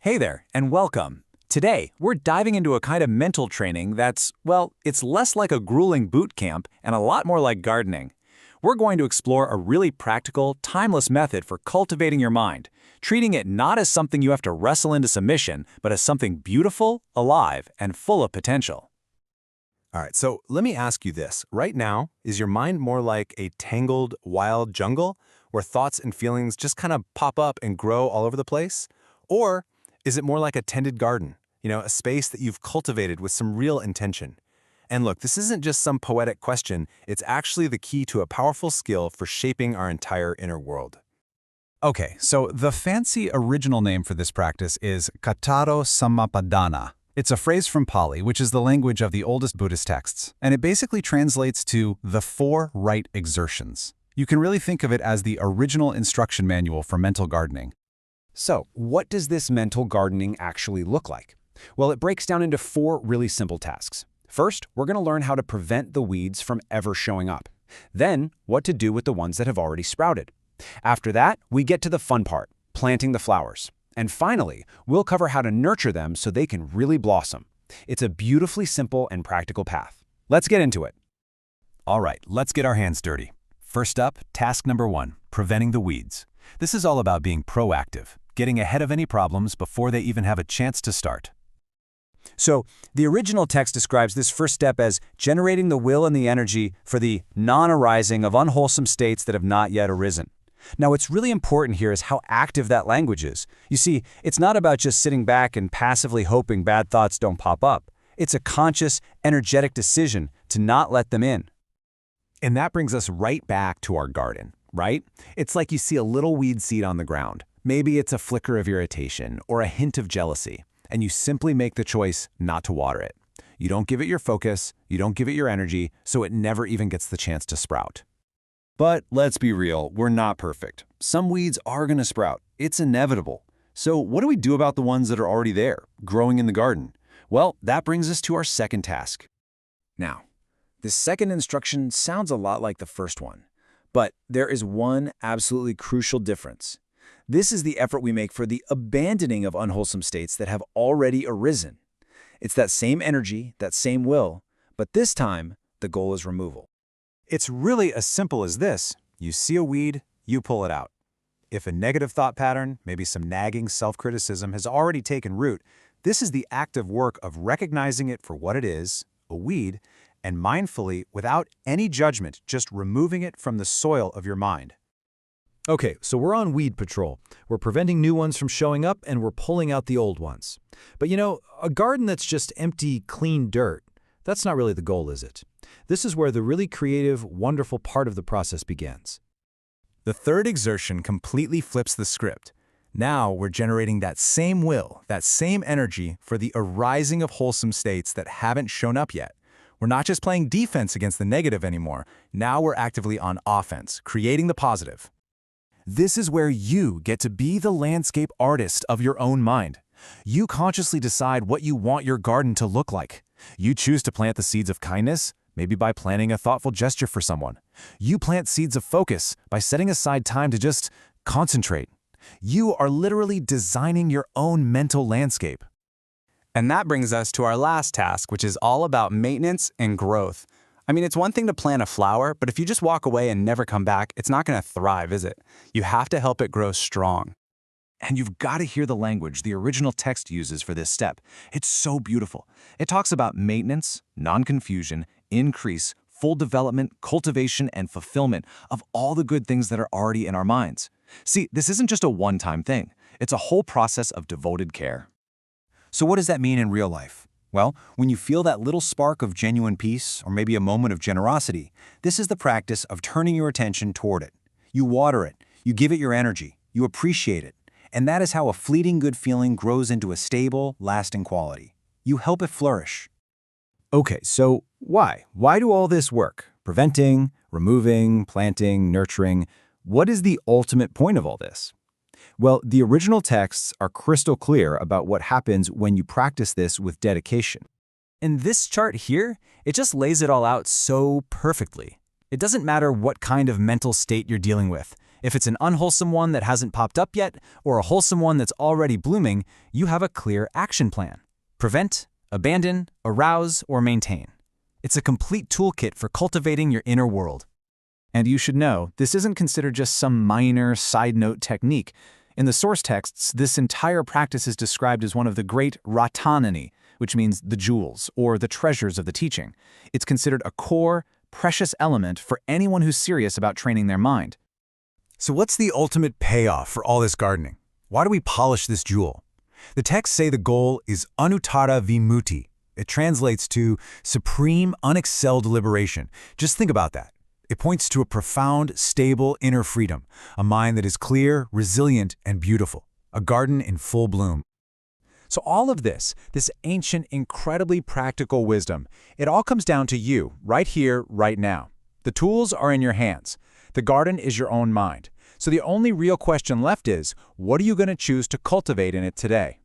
Hey there, and welcome. Today, we're diving into a kind of mental training that's, well, it's less like a grueling boot camp and a lot more like gardening. We're going to explore a really practical, timeless method for cultivating your mind, treating it not as something you have to wrestle into submission, but as something beautiful, alive, and full of potential. All right, so let me ask you this. Right now, is your mind more like a tangled, wild jungle where thoughts and feelings just kind of pop up and grow all over the place? Or is it more like a tended garden, a space that you've cultivated with some real intention? And look, this isn't just some poetic question. It's actually the key to a powerful skill for shaping our entire inner world. Okay, so the fancy original name for this practice is Aṅguttara Sammappadhāna. It's a phrase from Pali, which is the language of the oldest Buddhist texts, and it basically translates to the 4 right exertions. You can really think of it as the original instruction manual for mental gardening. So, what does this mental gardening actually look like? Well, it breaks down into 4 really simple tasks. First, we're going to learn how to prevent the weeds from ever showing up. Then, what to do with the ones that have already sprouted. After that, we get to the fun part, planting the flowers. And finally, we'll cover how to nurture them so they can really blossom. It's a beautifully simple and practical path. Let's get into it. All right, let's get our hands dirty. First up, task number 1, preventing the weeds. This is all about being proactive, getting ahead of any problems before they even have a chance to start. So, the original text describes this first step as generating the will and the energy for the non-arising of unwholesome states that have not yet arisen. Now, what's really important here is how active that language is. You see, it's not about just sitting back and passively hoping bad thoughts don't pop up. It's a conscious, energetic decision to not let them in. And that brings us right back to our garden, right? It's like you see a little weed seed on the ground. Maybe it's a flicker of irritation or a hint of jealousy, and you simply make the choice not to water it. You don't give it your focus, you don't give it your energy, so it never even gets the chance to sprout. But let's be real, we're not perfect. Some weeds are going to sprout. It's inevitable. So what do we do about the ones that are already there, growing in the garden? Well, that brings us to our second task. Now, this second instruction sounds a lot like the first one, but there is one absolutely crucial difference. This is the effort we make for the abandoning of unwholesome states that have already arisen. It's that same energy, that same will, but this time, the goal is removal. It's really as simple as this. You see a weed, you pull it out. If a negative thought pattern, maybe some nagging self-criticism has already taken root, this is the active work of recognizing it for what it is, a weed, and mindfully, without any judgment, just removing it from the soil of your mind. Okay, so we're on weed patrol. We're preventing new ones from showing up and we're pulling out the old ones. But a garden that's just empty, clean dirt, that's not really the goal, is it? This is where the really creative, wonderful part of the process begins. The third exertion completely flips the script. Now we're generating that same will, that same energy for the arising of wholesome states that haven't shown up yet. We're not just playing defense against the negative anymore. Now we're actively on offense, creating the positive. This is where you get to be the landscape artist of your own mind. You consciously decide what you want your garden to look like. You choose to plant the seeds of kindness, maybe by planning a thoughtful gesture for someone. You plant seeds of focus by setting aside time to just concentrate. You are literally designing your own mental landscape. And that brings us to our last task, which is all about maintenance and growth. I mean, it's one thing to plant a flower, but if you just walk away and never come back, it's not going to thrive, is it? You have to help it grow strong. And you've got to hear the language the original text uses for this step. It's so beautiful. It talks about maintenance, non-confusion, increase, full development, cultivation, and fulfillment of all the good things that are already in our minds. See, this isn't just a one-time thing. It's a whole process of devoted care. So what does that mean in real life? Well, when you feel that little spark of genuine peace, or maybe a moment of generosity, this is the practice of turning your attention toward it. You water it, you give it your energy, you appreciate it. And that is how a fleeting good feeling grows into a stable, lasting quality. You help it flourish. Okay, so why? Why do all this work? Preventing, removing, planting, nurturing. What is the ultimate point of all this? Well, the original texts are crystal clear about what happens when you practice this with dedication. In this chart here, it just lays it all out so perfectly. It doesn't matter what kind of mental state you're dealing with. If it's an unwholesome one that hasn't popped up yet, or a wholesome one that's already blooming, you have a clear action plan. Prevent, abandon, arouse, or maintain. It's a complete toolkit for cultivating your inner world. And you should know, this isn't considered just some minor side note technique. In the source texts, this entire practice is described as one of the great ratanani, which means the jewels, or the treasures of the teaching. It's considered a core, precious element for anyone who's serious about training their mind. So what's the ultimate payoff for all this gardening? Why do we polish this jewel? The texts say the goal is Aṅguttara Vimutti. It translates to supreme, unexcelled liberation. Just think about that. It points to a profound, stable inner freedom, a mind that is clear, resilient, and beautiful, a garden in full bloom. So all of this ancient, incredibly practical wisdom, it all comes down to you, right here, right now. The tools are in your hands. The garden is your own mind. So the only real question left is, what are you going to choose to cultivate in it today?